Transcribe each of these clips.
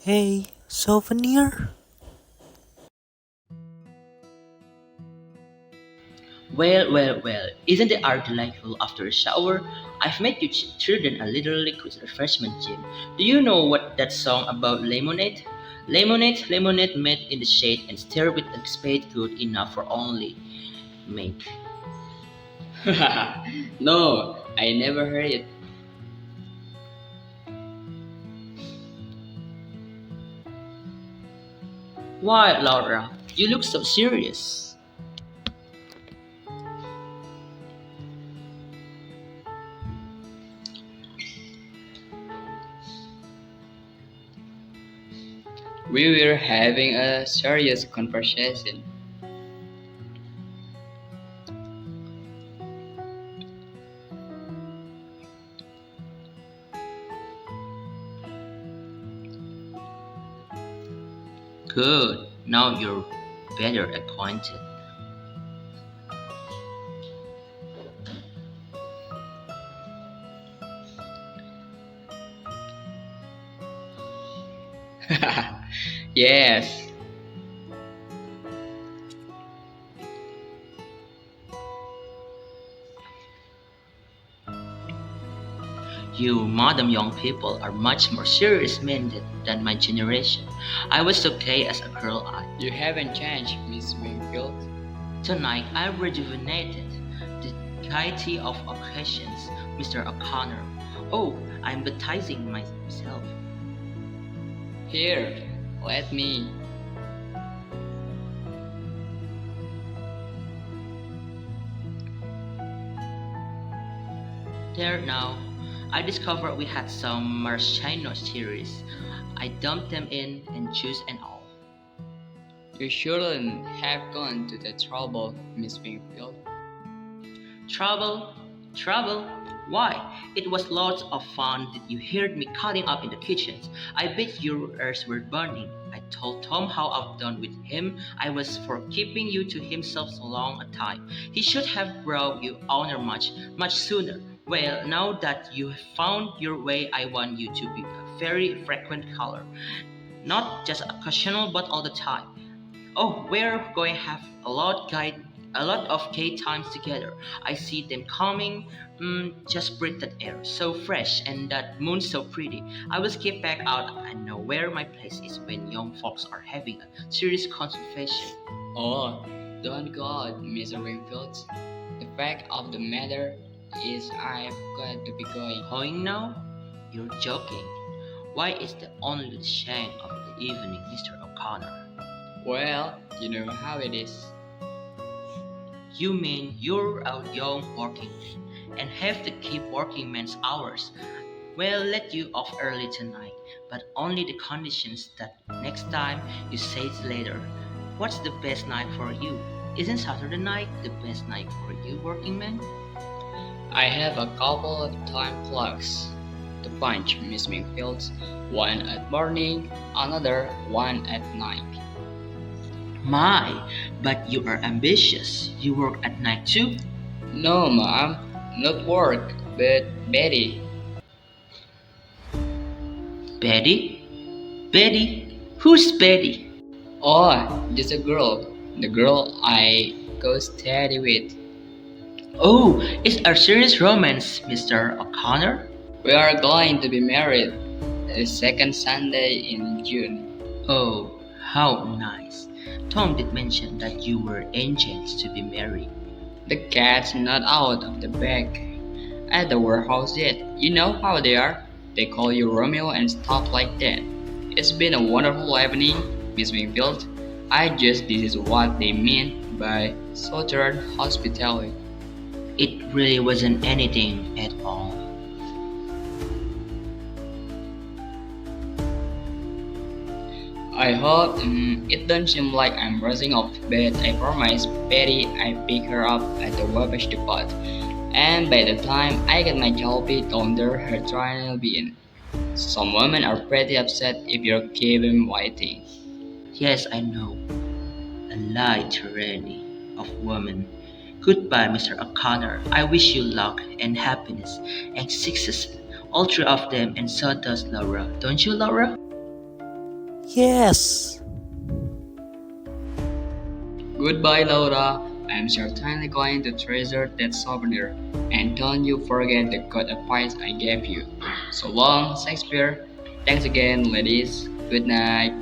Hey, souvenir? Well, isn't the art delightful after a shower? I've made you children a little liquid refreshment gym. Do you know what that song about lemonade? Lemonade made in the shade and stir with a spade good enough for only me. No, I never heard it. Why, Laura? You look so serious. We were having a serious conversation. Good. Now you're better acquainted. Yes, You modern young people are much more serious minded than my generation. I was okay as a girl. you haven't changed, Miss Wingfield. Tonight I rejuvenated the gaiety of occasions, Mr. O'Connor. Oh, I'm baptizing myself. Here, let me. There now. I discovered we had some maraschino cherries. I dumped them in and juice and all. You shouldn't have gone to the trouble, Miss Wingfield. Trouble? Trouble? Why? It was lots of fun that you heard me cutting up in the kitchens. I bet your ears were burning. I told Tom how outdone with him I was for keeping you to himself so long a time. He should have brought you honor much sooner. Well, now that you have found your way, I want you to be a very frequent caller. Not just occasional, but all the time. Oh, we're going to have a lot of gay times together. I see them coming. Just breathe that air, so fresh, and that moon so pretty. I will skip back out and know where my place is when young folks are having a serious conversation. Oh, don't go, Mr. Wingfield. The fact of the matter is I've got to be going. Going now? You're joking. Why is the only shame of the evening, Mr. O'Connor? Well, you know how it is. You mean you're a young working man and have to keep working man's hours? We'll let you off early tonight, but only the conditions that next time you say it later. What's the best night for you? Isn't Saturday night the best night for you, working man? I have a couple of time clocks to punch, Miss Wingfield. One at morning, another one at night. My, but you are ambitious. You work at night too? No, ma'am, not work, but Betty. Betty? Betty? Who's Betty? Oh, just a girl. The girl I go steady with. Oh, it's a serious romance, Mr. O'Connor. We are going to be married the second Sunday in June. Oh, how nice. Tom did mention that you were engaged to be married. The cat's not out of the bag at the warehouse yet. You know how they are. They call you Romeo and stuff like that. It's been a wonderful evening, Miss Wingfield. I guess this is what they mean by southern hospitality. It really wasn't anything at all. I hope it doesn't seem like I'm rushing off, but I promise Betty I pick her up at the rubbish depot. And by the time I get my feet under her trial bin. Some women are pretty upset if you keep them waiting. Yes, I know. A light tyranny of women. Goodbye, Mr. O'Connor. I wish you luck and happiness and success. All three of them, and so does Laura. Don't you, Laura? Yes! Goodbye, Laura. I'm certainly going to treasure that souvenir. And don't you forget the good advice I gave you. So long, Shakespeare. Thanks again, ladies. Good night.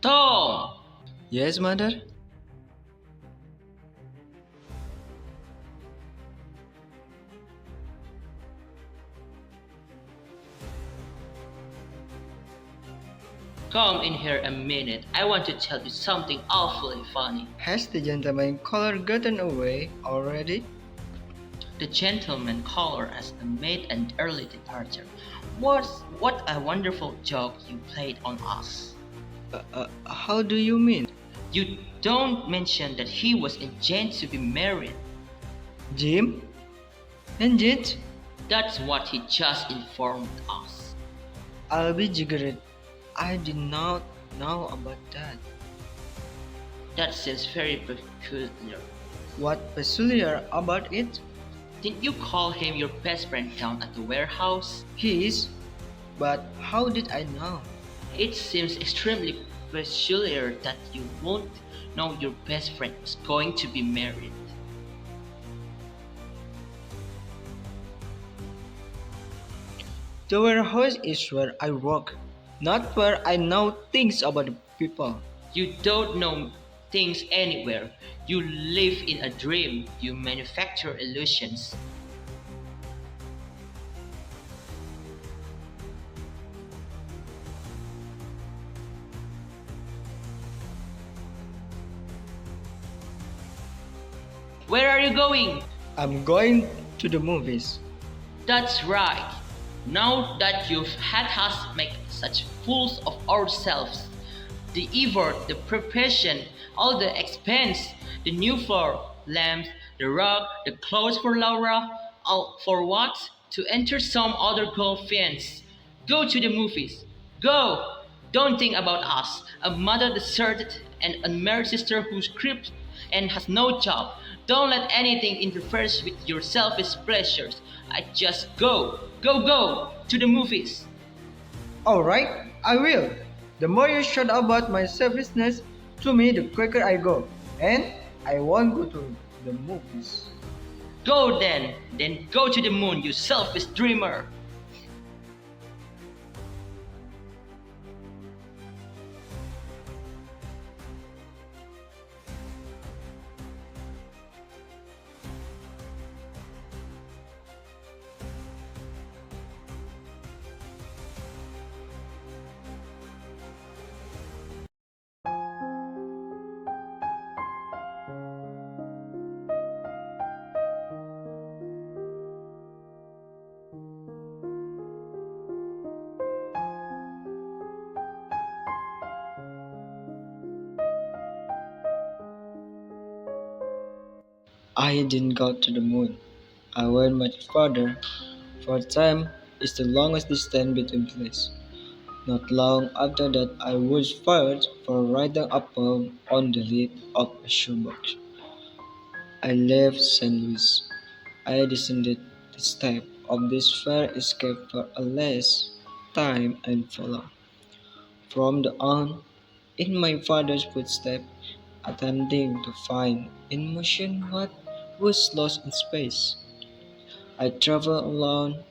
Tom! Yes, mother? Come in here a minute. I want to tell you something awfully funny. Has the gentleman caller gotten away already? The gentleman caller has made an early departure. What a wonderful joke you played on us. How do you mean? You don't mention that he was engaged to be married. Jim? Engaged? That's what he just informed us. I'll be jiggered. I did not know about that. That seems very peculiar. What peculiar about it? Didn't you call him your best friend down at the warehouse? He is. But how did I know? It seems extremely peculiar that you won't know your best friend was going to be married. The warehouse is where I work, not where I know things about people. You don't know things anywhere. You live in a dream. You manufacture illusions. Where are you going? I'm going to the movies. That's right. Now that you've had us make such fools of ourselves, the effort, the preparation, all the expense, the new floor, lamps, the rug, the clothes for Laura, all for what? To enter some other girl fiends. Go to the movies. Go! Don't think about us, a mother deserted and unmarried sister who's crippled and has no job. Don't let anything interfere with your selfish pleasures. I just go, go, go to the movies. Alright, I will. The more you shout about my selfishness to me, the quicker I go. And I won't go to the movies. Go then go to the moon, you selfish dreamer. I didn't go to the moon. I went much farther, for time is the longest distance between places. Not long after that, I was fired for writing a poem on the lid of a shoebox. I left St. Louis. I descended the steps of this fair escape for a less time and followed. From the on, in my father's footsteps, attempting to find in motion what was lost in space. I traveled alone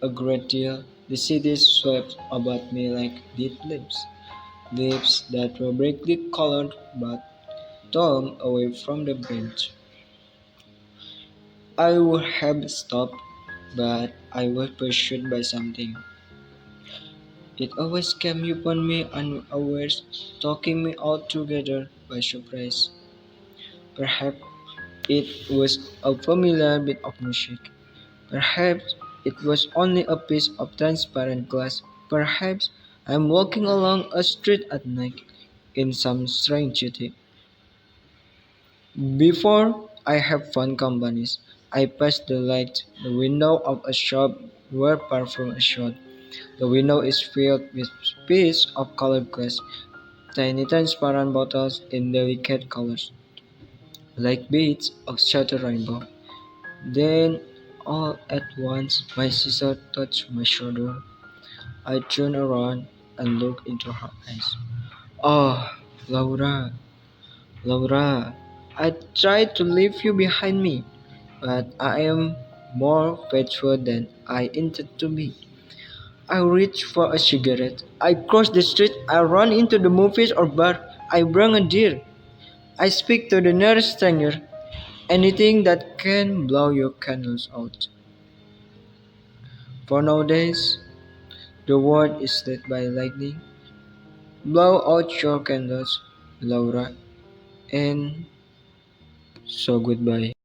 a great deal. The city swept about me like dead leaves, leaves that were brightly colored but torn away from the bench. I would have stopped, but I was pursued by something. It always came upon me unawares, taking me altogether by surprise. Perhaps it was a familiar bit of music. Perhaps it was only a piece of transparent glass. Perhaps I am walking along a street at night in some strange city. Before I have found companies, I passed the window of a shop where perfume is sold. The window is filled with pieces of colored glass, tiny transparent bottles in delicate colors, like beads of shattered rainbow. Then, all at once, my sister touched my shoulder. I turned around and looked into her eyes. Oh, Laura, Laura, I tried to leave you behind me, but I am more faithful than I intended to be. I reached for a cigarette. I crossed the street. I ran into the movies or bar. I bring a deer. I speak to the nearest stranger. Anything that can blow your candles out. For nowadays, the world is lit by lightning. Blow out your candles, Laura, and so goodbye.